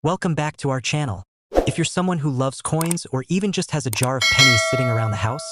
Welcome back to our channel. If you're someone who loves coins or even just has a jar of pennies sitting around the house,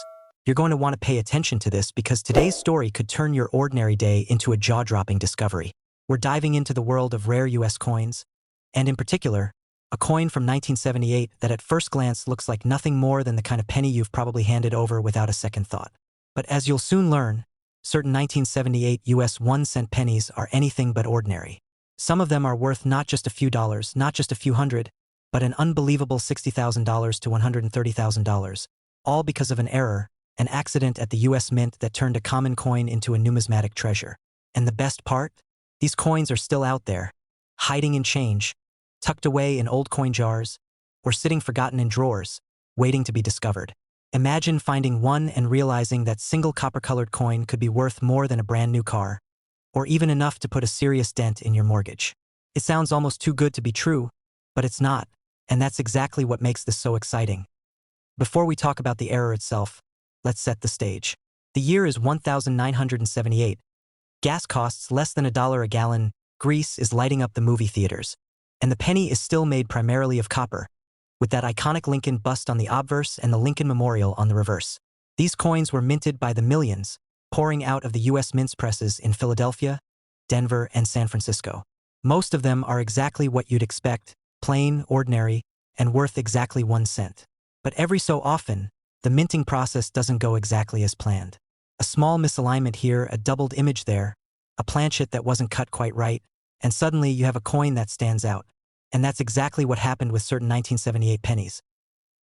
you're going to want to pay attention to this because today's story could turn your ordinary day into a jaw-dropping discovery. We're diving into the world of rare US coins, and in particular, a coin from 1978 that at first glance looks like nothing more than the kind of penny you've probably handed over without a second thought. But as you'll soon learn, certain 1978 US 1-cent pennies are anything but ordinary. Some of them are worth not just a few dollars, not just a few hundred, but an unbelievable $60,000 to $130,000, all because of an error, an accident at the US Mint that turned a common coin into a numismatic treasure. And the best part? These coins are still out there, hiding in change, tucked away in old coin jars, or sitting forgotten in drawers, waiting to be discovered. Imagine finding one and realizing that single copper-colored coin could be worth more than a brand new car, or even enough to put a serious dent in your mortgage. It sounds almost too good to be true, but it's not, and that's exactly what makes this so exciting. Before we talk about the error itself, let's set the stage. The year is 1978. Gas costs less than $1 a gallon, Greece is lighting up the movie theaters, and the penny is still made primarily of copper, with that iconic Lincoln bust on the obverse and the Lincoln Memorial on the reverse. These coins were minted by the millions, pouring out of the U.S. mint presses in Philadelphia, Denver, and San Francisco. Most of them are exactly what you'd expect, plain, ordinary, and worth exactly 1 cent. But every so often, the minting process doesn't go exactly as planned. A small misalignment here, a doubled image there, a planchet that wasn't cut quite right, and suddenly you have a coin that stands out. And that's exactly what happened with certain 1978 pennies.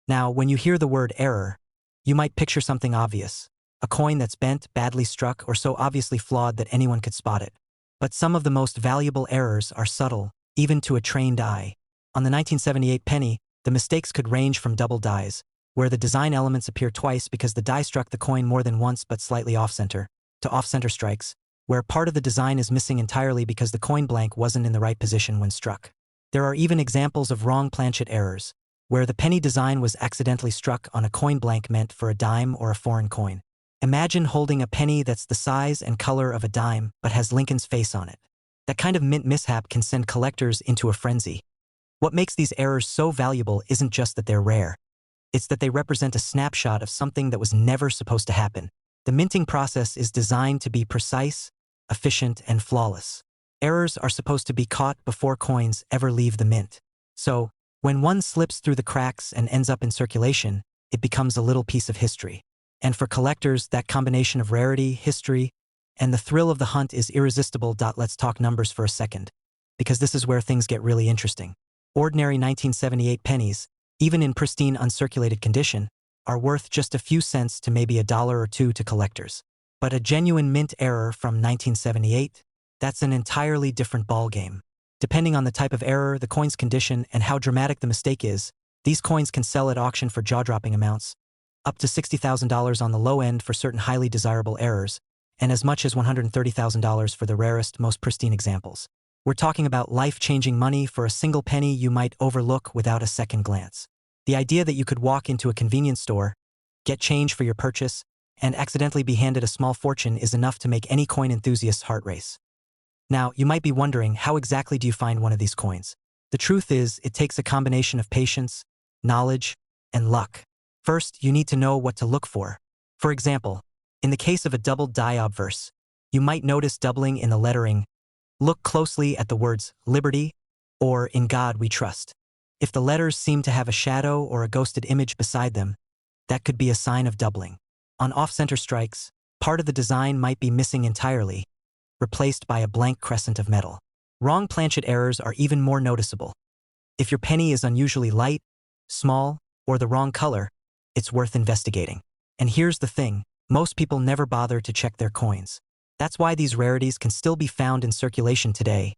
Now, when you hear the word error, you might picture something obvious. A coin that's bent, badly struck, or so obviously flawed that anyone could spot it. But some of the most valuable errors are subtle, even to a trained eye. On the 1978 penny, the mistakes could range from double dies, where the design elements appear twice because the die struck the coin more than once but slightly off-center, to off-center strikes, where part of the design is missing entirely because the coin blank wasn't in the right position when struck. There are even examples of wrong planchet errors, where the penny design was accidentally struck on a coin blank meant for a dime or a foreign coin. Imagine holding a penny that's the size and color of a dime but has Lincoln's face on it. That kind of mint mishap can send collectors into a frenzy. What makes these errors so valuable isn't just that they're rare. It's that they represent a snapshot of something that was never supposed to happen. The minting process is designed to be precise, efficient, and flawless. Errors are supposed to be caught before coins ever leave the mint. So, when one slips through the cracks and ends up in circulation, it becomes a little piece of history. And for collectors, that combination of rarity, history, and the thrill of the hunt is irresistible. Let's talk numbers for a second, because this is where things get really interesting. Ordinary 1978 pennies, even in pristine uncirculated condition, are worth just a few cents to maybe $1 or $2 to collectors. But a genuine mint error from 1978? That's an entirely different ballgame. Depending on the type of error, the coin's condition, and how dramatic the mistake is, these coins can sell at auction for jaw-dropping amounts, up to $60,000 on the low end for certain highly desirable errors, and as much as $130,000 for the rarest, most pristine examples. We're talking about life-changing money for a single penny you might overlook without a second glance. The idea that you could walk into a convenience store, get change for your purchase, and accidentally be handed a small fortune is enough to make any coin enthusiast's heart race. Now, you might be wondering, how exactly do you find one of these coins? The truth is, it takes a combination of patience, knowledge, and luck. First, you need to know what to look for. For example, in the case of a doubled die obverse, you might notice doubling in the lettering. Look closely at the words Liberty or In God We Trust. If the letters seem to have a shadow or a ghosted image beside them, that could be a sign of doubling. On off-center strikes, part of the design might be missing entirely, replaced by a blank crescent of metal. Wrong planchet errors are even more noticeable. If your penny is unusually light, small, or the wrong color, it's worth investigating. And here's the thing, most people never bother to check their coins. That's why these rarities can still be found in circulation today.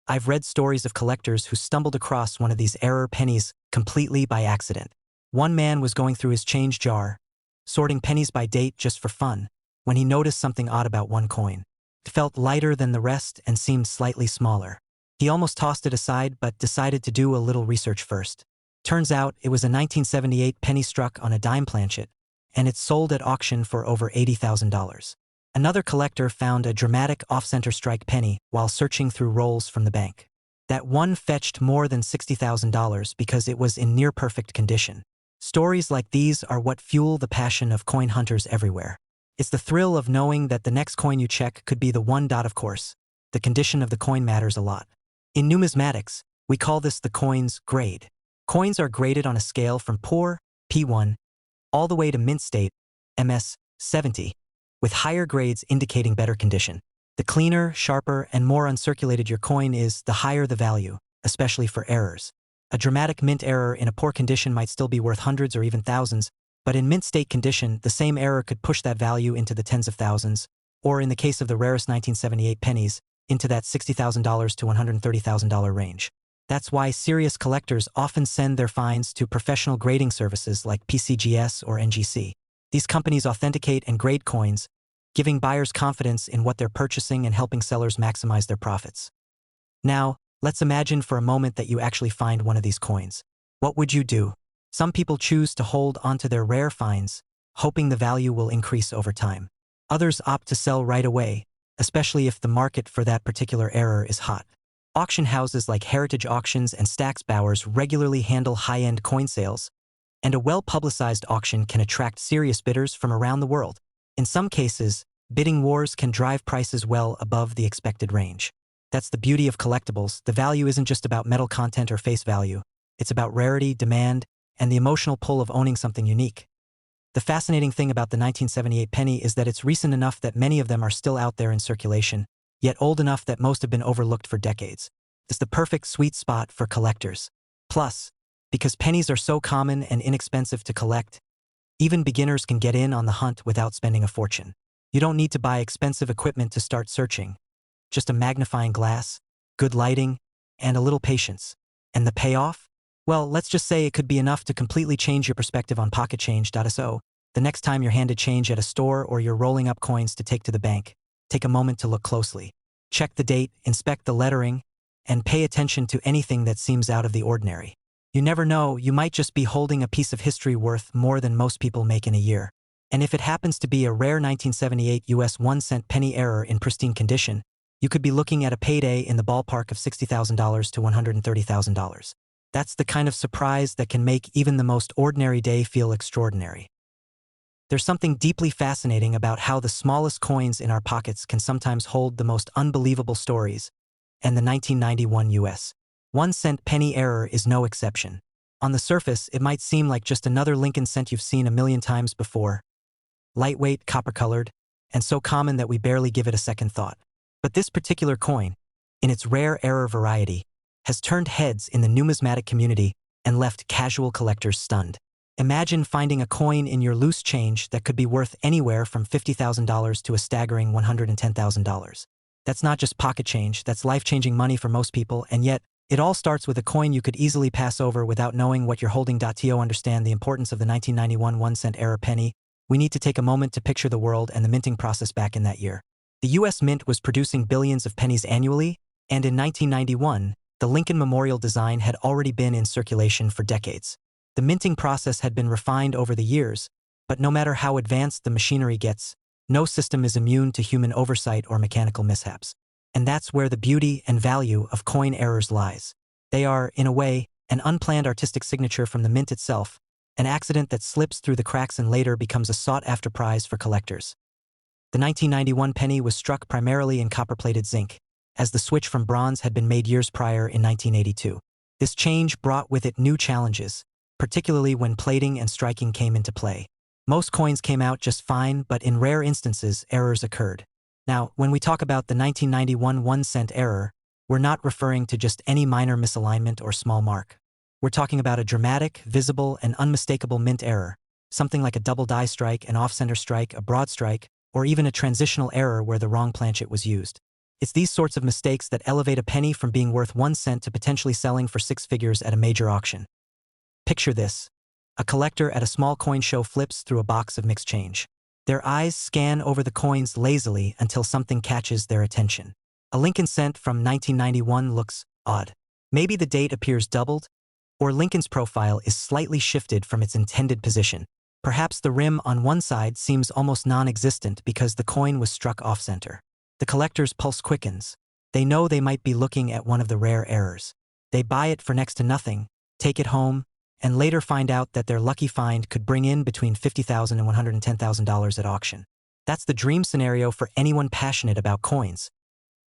I've read stories of collectors who stumbled across one of these error pennies completely by accident. One man was going through his change jar, sorting pennies by date just for fun, when he noticed something odd about one coin. It felt lighter than the rest and seemed slightly smaller. He almost tossed it aside but decided to do a little research first. Turns out it was a 1978 penny struck on a dime planchet, and it sold at auction for over $80,000. Another collector found a dramatic off-center strike penny while searching through rolls from the bank. That one fetched more than $60,000 because it was in near-perfect condition. Stories like these are what fuel the passion of coin hunters everywhere. It's the thrill of knowing that the next coin you check could be the one. Of course, the condition of the coin matters a lot. In numismatics, we call this the coin's grade. Coins are graded on a scale from poor, P1, all the way to mint state, MS 70, with higher grades indicating better condition. The cleaner, sharper, and more uncirculated your coin is, the higher the value, especially for errors. A dramatic mint error in a poor condition might still be worth hundreds or even thousands, but in mint state condition, the same error could push that value into the tens of thousands, or in the case of the rarest 1978 pennies, into that $60,000 to $130,000 range. That's why serious collectors often send their finds to professional grading services like PCGS or NGC. These companies authenticate and grade coins, giving buyers confidence in what they're purchasing and helping sellers maximize their profits. Now, let's imagine for a moment that you actually find one of these coins. What would you do? Some people choose to hold onto their rare finds, hoping the value will increase over time. Others opt to sell right away, especially if the market for that particular error is hot. Auction houses like Heritage Auctions and Stack's Bowers regularly handle high-end coin sales, and a well-publicized auction can attract serious bidders from around the world. In some cases, bidding wars can drive prices well above the expected range. That's the beauty of collectibles. The value isn't just about metal content or face value. It's about rarity, demand, and the emotional pull of owning something unique. The fascinating thing about the 1978 penny is that it's recent enough that many of them are still out there in circulation, yet old enough that most have been overlooked for decades. It's the perfect sweet spot for collectors. Plus, because pennies are so common and inexpensive to collect, even beginners can get in on the hunt without spending a fortune. You don't need to buy expensive equipment to start searching. Just a magnifying glass, good lighting, and a little patience. And the payoff? Well, let's just say it could be enough to completely change your perspective on pocket change. So, the next time you're handed change at a store or you're rolling up coins to take to the bank, take a moment to look closely. Check the date, inspect the lettering, and pay attention to anything that seems out of the ordinary. You never know, you might just be holding a piece of history worth more than most people make in a year. And if it happens to be a rare 1978 US 1-cent penny error in pristine condition, you could be looking at a payday in the ballpark of $60,000 to $130,000. That's the kind of surprise that can make even the most ordinary day feel extraordinary. There's something deeply fascinating about how the smallest coins in our pockets can sometimes hold the most unbelievable stories, and the 1991 US 1-cent penny error is no exception. On the surface, it might seem like just another Lincoln cent you've seen a million times before. Lightweight, copper-colored, and so common that we barely give it a second thought. But this particular coin, in its rare error variety, has turned heads in the numismatic community and left casual collectors stunned. Imagine finding a coin in your loose change that could be worth anywhere from $50,000 to a staggering $110,000. That's not just pocket change, that's life-changing money for most people, and yet, it all starts with a coin you could easily pass over without knowing what you're holding. To understand the importance of the 1991 1-cent error penny, we need to take a moment to picture the world and the minting process back in that year. The U.S. Mint was producing billions of pennies annually, and in 1991, the Lincoln Memorial design had already been in circulation for decades. The minting process had been refined over the years, but no matter how advanced the machinery gets, no system is immune to human oversight or mechanical mishaps. And that's where the beauty and value of coin errors lies. They are, in a way, an unplanned artistic signature from the mint itself, an accident that slips through the cracks and later becomes a sought-after prize for collectors. The 1991 penny was struck primarily in copper-plated zinc, as the switch from bronze had been made years prior in 1982. This change brought with it new challenges, particularly when plating and striking came into play. Most coins came out just fine, but in rare instances, errors occurred. Now, when we talk about the 1991 1-cent error, we're not referring to just any minor misalignment or small mark. We're talking about a dramatic, visible, and unmistakable mint error, something like a double die strike, an off-center strike, a broad strike, or even a transitional error where the wrong planchet was used. It's these sorts of mistakes that elevate a penny from being worth 1 cent to potentially selling for 6 figures at a major auction. Picture this. A collector at a small coin show flips through a box of mixed change. Their eyes scan over the coins lazily until something catches their attention. A Lincoln cent from 1991 looks odd. Maybe the date appears doubled, or Lincoln's profile is slightly shifted from its intended position. Perhaps the rim on one side seems almost non-existent because the coin was struck off-center. The collector's pulse quickens. They know they might be looking at one of the rare errors. They buy it for next to nothing, take it home, and later find out that their lucky find could bring in between $50,000 and $110,000 at auction. That's the dream scenario for anyone passionate about coins.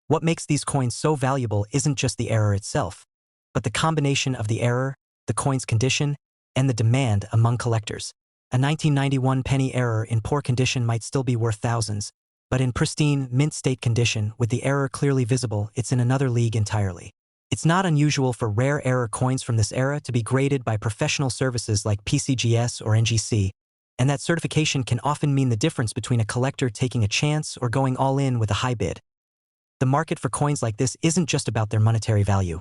What makes these coins so valuable isn't just the error itself, but the combination of the error, the coin's condition, and the demand among collectors. A 1991 penny error in poor condition might still be worth thousands, but in pristine, mint-state condition, with the error clearly visible, it's in another league entirely. It's not unusual for rare error coins from this era to be graded by professional services like PCGS or NGC, and that certification can often mean the difference between a collector taking a chance or going all in with a high bid. The market for coins like this isn't just about their monetary value.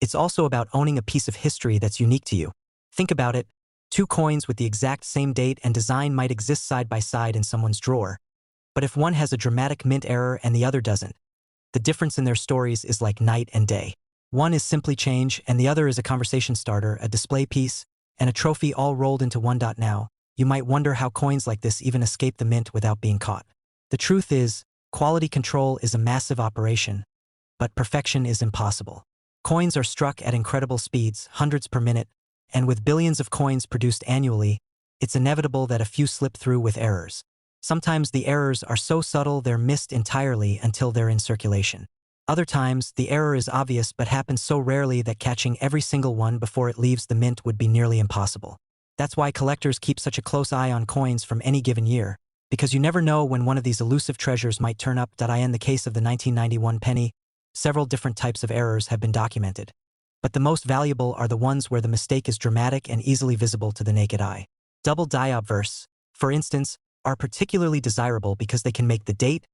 It's also about owning a piece of history that's unique to you. Think about it. Two coins with the exact same date and design might exist side by side in someone's drawer. But if one has a dramatic mint error and the other doesn't, the difference in their stories is like night and day. One is simply change, and the other is a conversation starter, a display piece, and a trophy all rolled into one. Now, you might wonder how coins like this even escape the mint without being caught. The truth is, quality control is a massive operation, but perfection is impossible. Coins are struck at incredible speeds, hundreds per minute, and with billions of coins produced annually, it's inevitable that a few slip through with errors. Sometimes the errors are so subtle they're missed entirely until they're in circulation. Other times, the error is obvious but happens so rarely that catching every single one before it leaves the mint would be nearly impossible. That's why collectors keep such a close eye on coins from any given year, because you never know when one of these elusive treasures might turn up. In the case of the 1991 penny, several different types of errors have been documented. But the most valuable are the ones where the mistake is dramatic and easily visible to the naked eye. Double die obverse, for instance, are particularly desirable because they can make the date,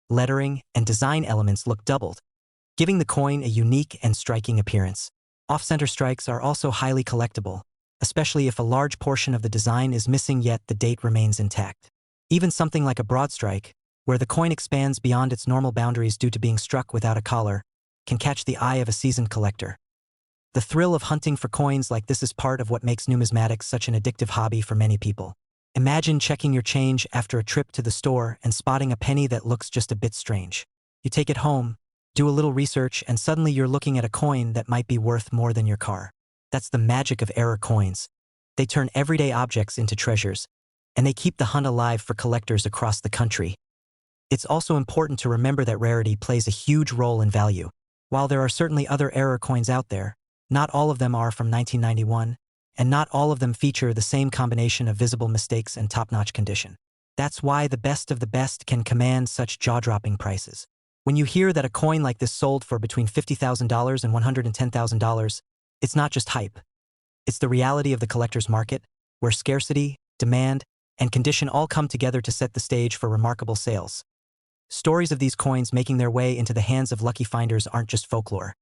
lettering, and design elements look doubled, giving the coin a unique and striking appearance. Off-center strikes are also highly collectible, especially if a large portion of the design is missing yet the date remains intact. Even something like a broad strike, where the coin expands beyond its normal boundaries due to being struck without a collar, can catch the eye of a seasoned collector. The thrill of hunting for coins like this is part of what makes numismatics such an addictive hobby for many people. Imagine checking your change after a trip to the store and spotting a penny that looks just a bit strange. You take it home, do a little research, and suddenly you're looking at a coin that might be worth more than your car. That's the magic of error coins. They turn everyday objects into treasures, and they keep the hunt alive for collectors across the country. It's also important to remember that rarity plays a huge role in value. While there are certainly other error coins out there, not all of them are from 1991, and not all of them feature the same combination of visible mistakes and top-notch condition. That's why the best of the best can command such jaw-dropping prices. When you hear that a coin like this sold for between $50,000 and $110,000, it's not just hype. It's the reality of the collector's market, where scarcity, demand, and condition all come together to set the stage for remarkable sales. Stories of these coins making their way into the hands of lucky finders aren't just folklore.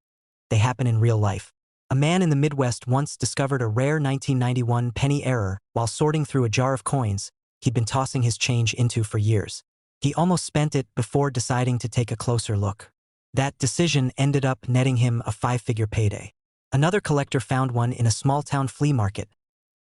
They happen in real life. A man in the Midwest once discovered a rare 1991 penny error while sorting through a jar of coins he'd been tossing his change into for years. He almost spent it before deciding to take a closer look. That decision ended up netting him a five-figure payday. Another collector found one in a small-town flea market,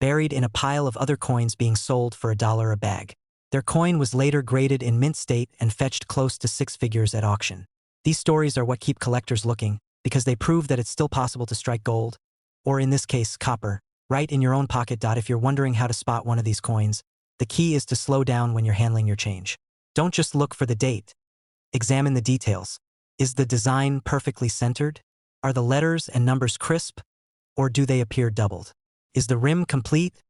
buried in a pile of other coins being sold for $1 a bag. Their coin was later graded in mint state and fetched close to six figures at auction. These stories are what keep collectors looking, because they prove that it's still possible to strike gold, or in this case, copper, right in your own pocket. If you're wondering how to spot one of these coins, the key is to slow down when you're handling your change. Don't just look for the date. Examine the details. Is the design perfectly centered? Are the letters and numbers crisp, or do they appear doubled? Is the rim complete,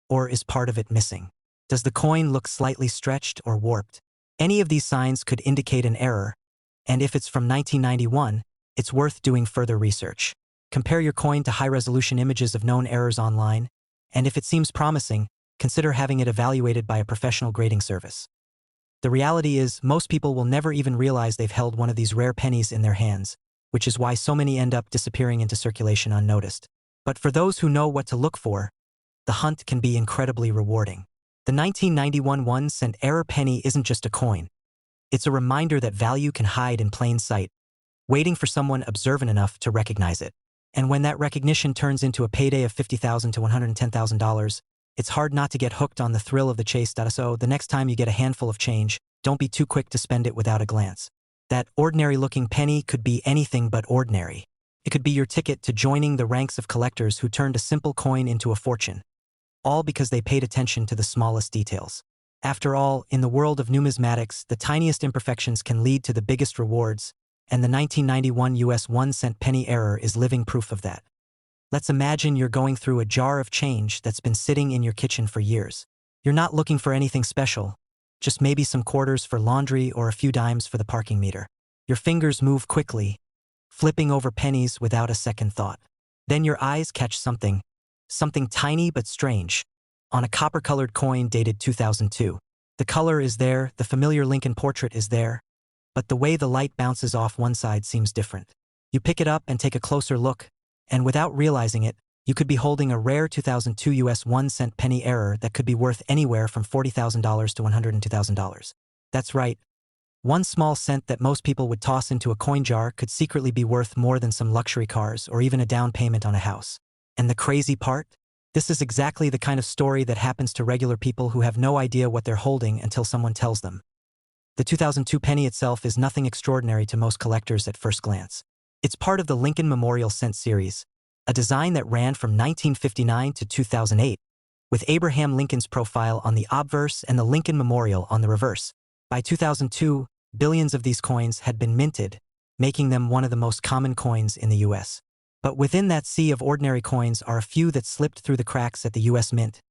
or is part of it missing? Does the coin look slightly stretched or warped? Any of these signs could indicate an error, and if it's from 1991, it's worth doing further research. Compare your coin to high-resolution images of known errors online, and if it seems promising, consider having it evaluated by a professional grading service. The reality is, most people will never even realize they've held one of these rare pennies in their hands, which is why so many end up disappearing into circulation unnoticed. But for those who know what to look for, the hunt can be incredibly rewarding. The 1991 1-cent error penny isn't just a coin. It's a reminder that value can hide in plain sight, waiting for someone observant enough to recognize it. And when that recognition turns into a payday of $50,000 to $110,000, it's hard not to get hooked on the thrill of the chase. So the next time you get a handful of change, don't be too quick to spend it without a glance. That ordinary-looking penny could be anything but ordinary. It could be your ticket to joining the ranks of collectors who turned a simple coin into a fortune, all because they paid attention to the smallest details. After all, in the world of numismatics, the tiniest imperfections can lead to the biggest rewards, and the 1991 US 1-cent penny error is living proof of that. Let's imagine you're going through a jar of change that's been sitting in your kitchen for years. You're not looking for anything special, just maybe some quarters for laundry or a few dimes for the parking meter. Your fingers move quickly, flipping over pennies without a second thought. Then your eyes catch something tiny but strange, on a copper-colored coin dated 2002. The color is there, the familiar Lincoln portrait is there, but the way the light bounces off one side seems different. You pick it up and take a closer look, and without realizing it, you could be holding a rare 2002 US 1-cent penny error that could be worth anywhere from $40,000 to $102,000. That's right. One small cent that most people would toss into a coin jar could secretly be worth more than some luxury cars or even a down payment on a house. And the crazy part? This is exactly the kind of story that happens to regular people who have no idea what they're holding until someone tells them. The 2002 penny itself is nothing extraordinary to most collectors at first glance. It's part of the Lincoln Memorial Cent series, a design that ran from 1959 to 2008, with Abraham Lincoln's profile on the obverse and the Lincoln Memorial on the reverse. By 2002, billions of these coins had been minted, making them one of the most common coins in the US. But within that sea of ordinary coins are a few that slipped through the cracks at the US Mint,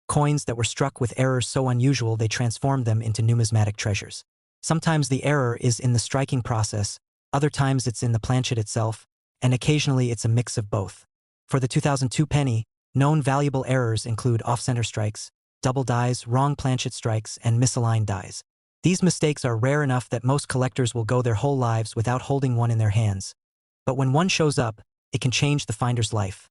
coins that were struck with errors so unusual they transformed them into numismatic treasures. Sometimes the error is in the striking process, other times it's in the planchet itself, and occasionally it's a mix of both. For the 2002 penny, known valuable errors include off-center strikes, double dies, wrong planchet strikes, and misaligned dies. These mistakes are rare enough that most collectors will go their whole lives without holding one in their hands. But when one shows up, it can change the finder's life.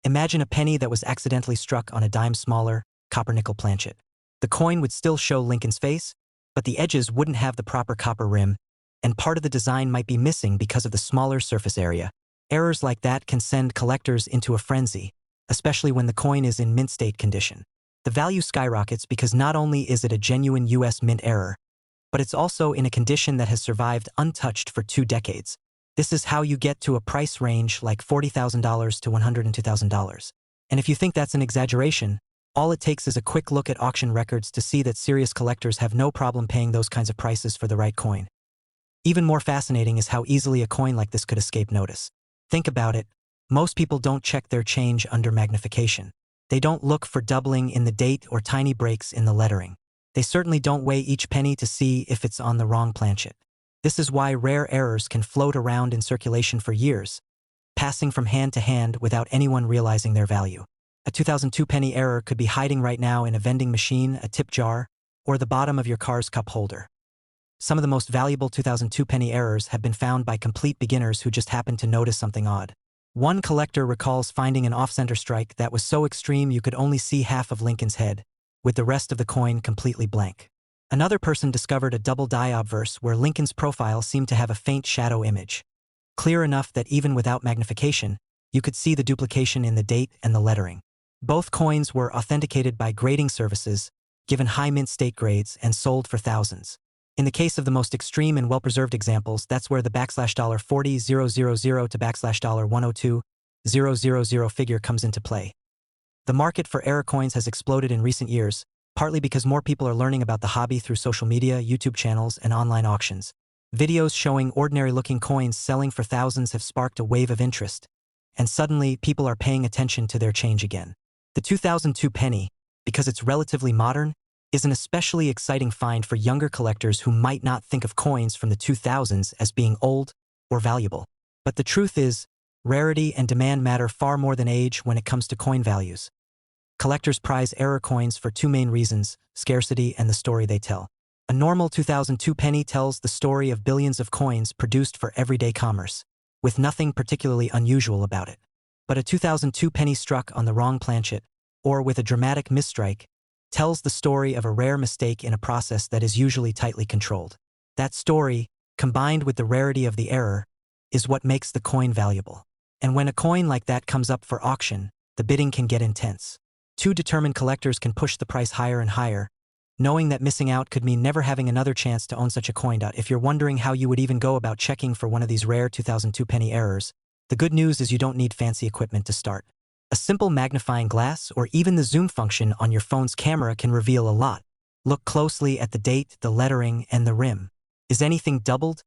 Imagine a penny that was accidentally struck on a dime smaller, copper-nickel planchet. The coin would still show Lincoln's face, but the edges wouldn't have the proper copper rim, and part of the design might be missing because of the smaller surface area. Errors like that can send collectors into a frenzy, especially when the coin is in mint state condition. The value skyrockets because not only is it a genuine US mint error, but it's also in a condition that has survived untouched for 2 decades. This is how you get to a price range like $40,000 to $102,000. And if you think that's an exaggeration, all it takes is a quick look at auction records to see that serious collectors have no problem paying those kinds of prices for the right coin. Even more fascinating is how easily a coin like this could escape notice. Think about it. Most people don't check their change under magnification. They don't look for doubling in the date or tiny breaks in the lettering. They certainly don't weigh each penny to see if it's on the wrong planchet. This is why rare errors can float around in circulation for years, passing from hand to hand without anyone realizing their value. A 2002 penny error could be hiding right now in a vending machine, a tip jar, or the bottom of your car's cup holder. Some of the most valuable 2002 penny errors have been found by complete beginners who just happened to notice something odd. One collector recalls finding an off-center strike that was so extreme you could only see half of Lincoln's head, with the rest of the coin completely blank. Another person discovered a double die obverse where Lincoln's profile seemed to have a faint shadow image, clear enough that even without magnification, you could see the duplication in the date and the lettering. Both coins were authenticated by grading services, given high mint state grades, and sold for thousands. In the case of the most extreme and well-preserved examples, that's where the $$40,000 to $102,000 figure comes into play. The market for error coins has exploded in recent years, partly because more people are learning about the hobby through social media, YouTube channels, and online auctions. Videos showing ordinary-looking coins selling for thousands have sparked a wave of interest, and suddenly people are paying attention to their change again. The 2002 penny, because it's relatively modern, is an especially exciting find for younger collectors who might not think of coins from the 2000s as being old or valuable. But the truth is, rarity and demand matter far more than age when it comes to coin values. Collectors prize error coins for 2 main reasons: scarcity and the story they tell. A normal 2002 penny tells the story of billions of coins produced for everyday commerce, with nothing particularly unusual about it. But a 2002 penny struck on the wrong planchet, or with a dramatic misstrike, tells the story of a rare mistake in a process that is usually tightly controlled. That story, combined with the rarity of the error, is what makes the coin valuable. And when a coin like that comes up for auction, the bidding can get intense. 2 determined collectors can push the price higher and higher, Knowing that missing out could mean never having another chance to own such a coin. If you're wondering how you would even go about checking for one of these rare 2002 penny errors, the good news is you don't need fancy equipment to start. A simple magnifying glass or even the zoom function on your phone's camera can reveal a lot. Look closely at the date, the lettering, and the rim. Is anything doubled,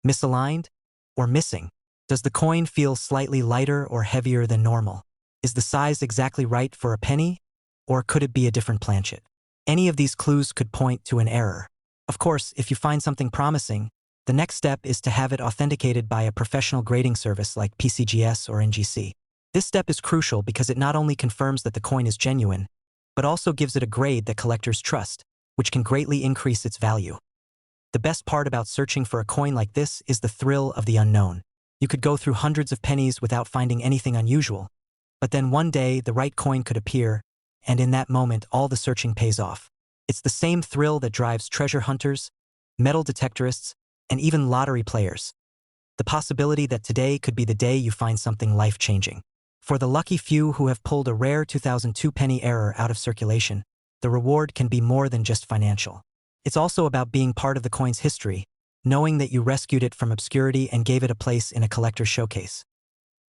misaligned, or missing? Does the coin feel slightly lighter or heavier than normal? Is the size exactly right for a penny, or could it be a different planchet? Any of these clues could point to an error. Of course, if you find something promising, the next step is to have it authenticated by a professional grading service like PCGS or NGC. This step is crucial because it not only confirms that the coin is genuine, but also gives it a grade that collectors trust, which can greatly increase its value. The best part about searching for a coin like this is the thrill of the unknown. You could go through hundreds of pennies without finding anything unusual, but then one day the right coin could appear, and in that moment all the searching pays off. It's the same thrill that drives treasure hunters, metal detectorists, and even lottery players. The possibility that today could be the day you find something life-changing. For the lucky few who have pulled a rare 2002 penny error out of circulation, the reward can be more than just financial. It's also about being part of the coin's history, knowing that you rescued it from obscurity and gave it a place in a collector's showcase.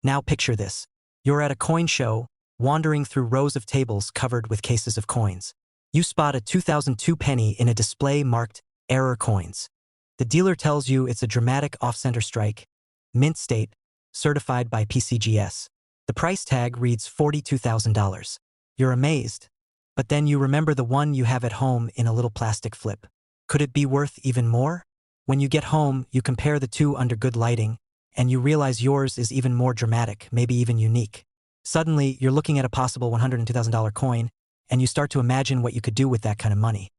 Now picture this. You're at a coin show, wandering through rows of tables covered with cases of coins. You spot a 2002 penny in a display marked Error Coins. The dealer tells you it's a dramatic off-center strike, mint state, certified by PCGS. The price tag reads $42,000. You're amazed, but then you remember the one you have at home in a little plastic flip. Could it be worth even more? When you get home, you compare the two under good lighting, and you realize yours is even more dramatic, maybe even unique. Suddenly, you're looking at a possible $102,000 coin, and you start to imagine what you could do with that kind of money.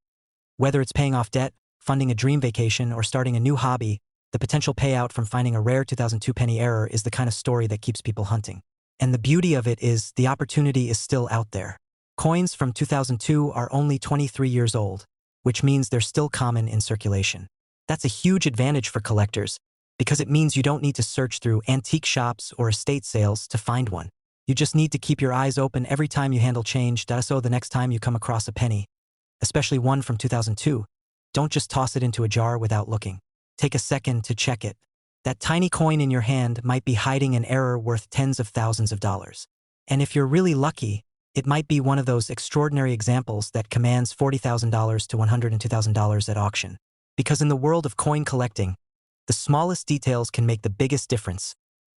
Whether it's paying off debt, funding a dream vacation, or starting a new hobby, the potential payout from finding a rare 2002 penny error is the kind of story that keeps people hunting. And the beauty of it is the opportunity is still out there. Coins from 2002 are only 23 years old, which means they're still common in circulation. That's a huge advantage for collectors, because it means you don't need to search through antique shops or estate sales to find one. You just need to keep your eyes open every time you handle change, so the next time you come across a penny, especially one from 2002, don't just toss it into a jar without looking. Take a second to check it. That tiny coin in your hand might be hiding an error worth tens of thousands of dollars. And if you're really lucky, it might be one of those extraordinary examples that commands $40,000 to $102,000 at auction. Because in the world of coin collecting, the smallest details can make the biggest difference,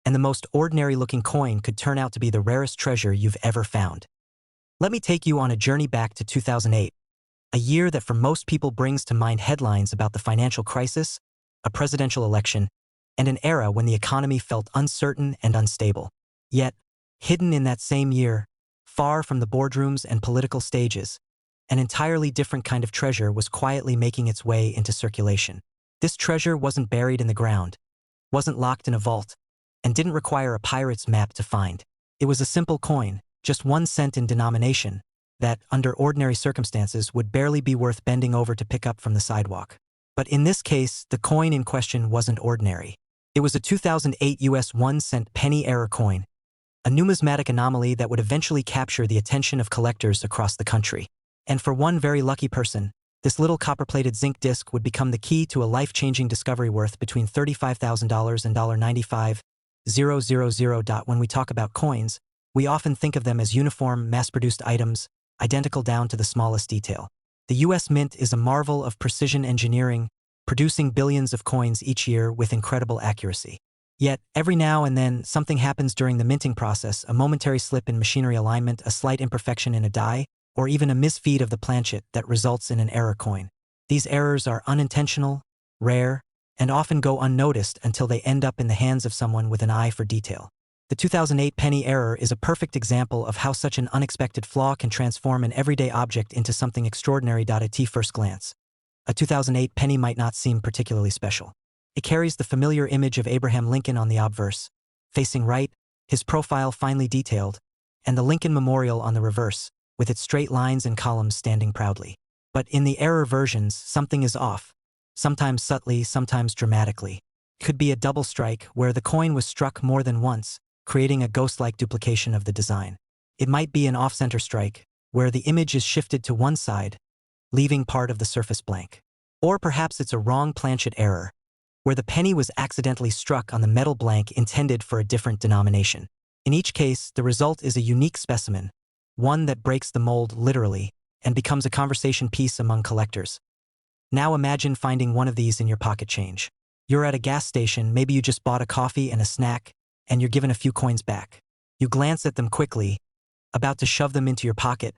and the most ordinary-looking coin could turn out to be the rarest treasure you've ever found. Let me take you on a journey back to 2008, a year that for most people brings to mind headlines about the financial crisis, a presidential election, and an era when the economy felt uncertain and unstable. Yet, hidden in that same year, far from the boardrooms and political stages, an entirely different kind of treasure was quietly making its way into circulation. This treasure wasn't buried in the ground, wasn't locked in a vault, and didn't require a pirate's map to find. It was a simple coin, just 1 cent in denomination, that, under ordinary circumstances, would barely be worth bending over to pick up from the sidewalk. But in this case, the coin in question wasn't ordinary. It was a 2008 US 1-cent penny error coin, a numismatic anomaly that would eventually capture the attention of collectors across the country. And for one very lucky person, this little copper-plated zinc disc would become the key to a life-changing discovery worth between $35,000 and $95,000. When we talk about coins, we often think of them as uniform, mass-produced items, identical down to the smallest detail. The US Mint is a marvel of precision engineering, producing billions of coins each year with incredible accuracy. Yet, every now and then, something happens during the minting process, a momentary slip in machinery alignment, a slight imperfection in a die, or even a misfeed of the planchet that results in an error coin. These errors are unintentional, rare, and often go unnoticed until they end up in the hands of someone with an eye for detail. The 2008 penny error is a perfect example of how such an unexpected flaw can transform an everyday object into something extraordinary. At first glance, a 2008 penny might not seem particularly special. It carries the familiar image of Abraham Lincoln on the obverse, facing right, his profile finely detailed, and the Lincoln Memorial on the reverse, with its straight lines and columns standing proudly. But in the error versions, something is off, sometimes subtly, sometimes dramatically. It could be a double strike where the coin was struck more than once, creating a ghost-like duplication of the design. It might be an off-center strike, where the image is shifted to one side, leaving part of the surface blank. Or perhaps it's a wrong planchet error, where the penny was accidentally struck on the metal blank intended for a different denomination. In each case, the result is a unique specimen, one that breaks the mold literally and becomes a conversation piece among collectors. Now imagine finding one of these in your pocket change. You're at a gas station, maybe you just bought a coffee and a snack, and you're given a few coins back. You glance at them quickly, about to shove them into your pocket,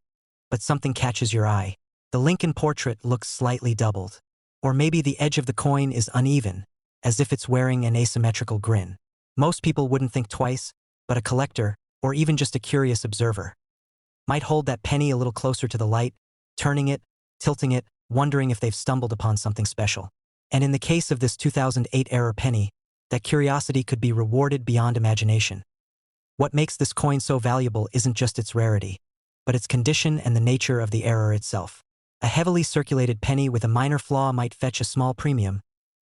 but something catches your eye. The Lincoln portrait looks slightly doubled. Or maybe the edge of the coin is uneven, as if it's wearing an asymmetrical grin. Most people wouldn't think twice, but a collector, or even just a curious observer, might hold that penny a little closer to the light, turning it, tilting it, wondering if they've stumbled upon something special. And in the case of this 2008 era penny, that curiosity could be rewarded beyond imagination. What makes this coin so valuable isn't just its rarity, but its condition and the nature of the error itself. A heavily circulated penny with a minor flaw might fetch a small premium,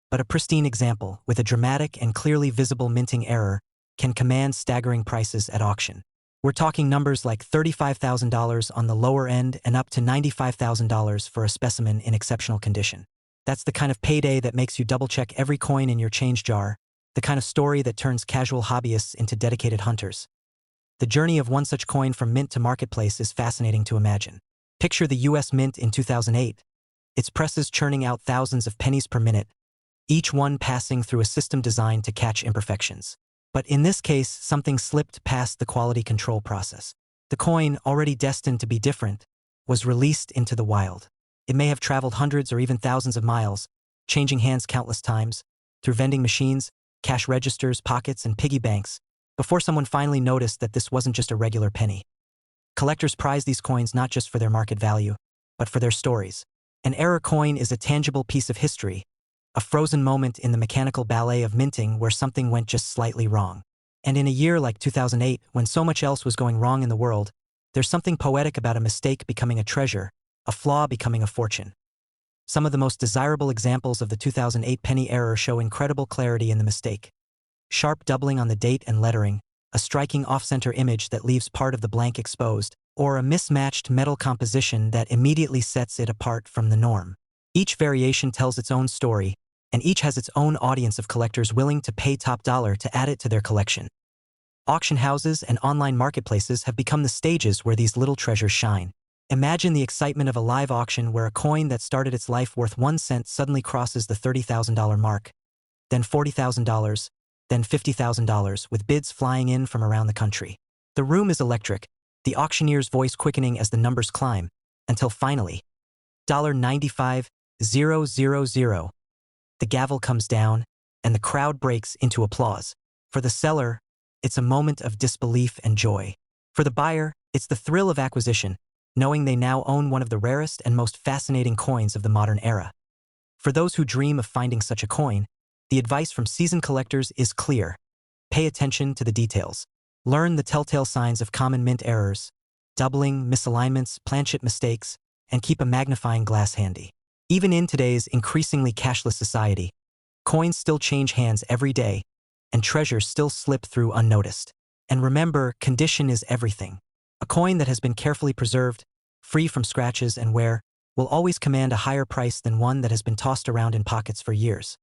but a pristine example with a dramatic and clearly visible minting error can command staggering prices at auction. We're talking numbers like $35,000 on the lower end and up to $95,000 for a specimen in exceptional condition. That's the kind of payday that makes you double-check every coin in your change jar, the kind of story that turns casual hobbyists into dedicated hunters. The journey of one such coin from mint to marketplace is fascinating to imagine. Picture the US Mint in 2008, its presses churning out thousands of pennies per minute, each one passing through a system designed to catch imperfections. But in this case, something slipped past the quality control process. The coin, already destined to be different, was released into the wild. It may have traveled hundreds or even thousands of miles, changing hands countless times, through vending machines, cash registers, pockets, and piggy banks, before someone finally noticed that this wasn't just a regular penny. Collectors prize these coins not just for their market value, but for their stories. An error coin is a tangible piece of history, a frozen moment in the mechanical ballet of minting where something went just slightly wrong. And in a year like 2008, when so much else was going wrong in the world, there's something poetic about a mistake becoming a treasure, a flaw becoming a fortune. Some of the most desirable examples of the 2008 penny error show incredible clarity in the mistake. Sharp doubling on the date and lettering, a striking off-center image that leaves part of the blank exposed, or a mismatched metal composition that immediately sets it apart from the norm. Each variation tells its own story, and each has its own audience of collectors willing to pay top dollar to add it to their collection. Auction houses and online marketplaces have become the stages where these little treasures shine. Imagine the excitement of a live auction where a coin that started its life worth 1 cent suddenly crosses the $30,000 mark, then $40,000, then $50,000, with bids flying in from around the country. The room is electric, the auctioneer's voice quickening as the numbers climb, until finally, $95,000. The gavel comes down, and the crowd breaks into applause. For the seller, it's a moment of disbelief and joy. For the buyer, it's the thrill of acquisition, knowing they now own one of the rarest and most fascinating coins of the modern era. For those who dream of finding such a coin, the advice from seasoned collectors is clear. Pay attention to the details. Learn the telltale signs of common mint errors, doubling, misalignments, planchet mistakes, and keep a magnifying glass handy. Even in today's increasingly cashless society, coins still change hands every day, and treasures still slip through unnoticed. And remember, condition is everything. A coin that has been carefully preserved, free from scratches and wear, will always command a higher price than one that has been tossed around in pockets for years.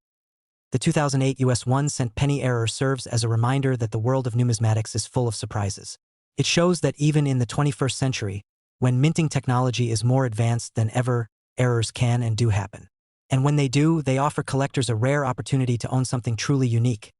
The 2008 US 1-cent penny error serves as a reminder that the world of numismatics is full of surprises. It shows that even in the 21st century, when minting technology is more advanced than ever, errors can and do happen. And when they do, they offer collectors a rare opportunity to own something truly unique.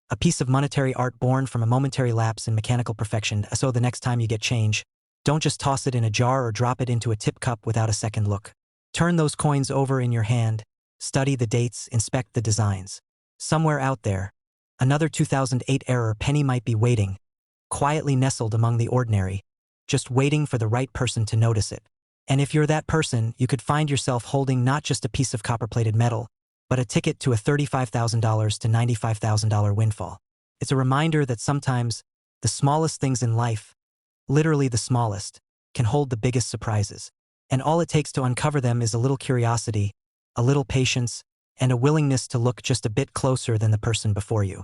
A piece of monetary art born from a momentary lapse in mechanical perfection, so the next time you get change, don't just toss it in a jar or drop it into a tip cup without a second look. Turn those coins over in your hand, study the dates, inspect the designs. Somewhere out there, another 2008 error penny might be waiting, quietly nestled among the ordinary, just waiting for the right person to notice it. And if you're that person, you could find yourself holding not just a piece of copper-plated metal, but a ticket to a $35,000 to $95,000 windfall. It's a reminder that sometimes the smallest things in life, literally the smallest, can hold the biggest surprises. And all it takes to uncover them is a little curiosity, a little patience, and a willingness to look just a bit closer than the person before you.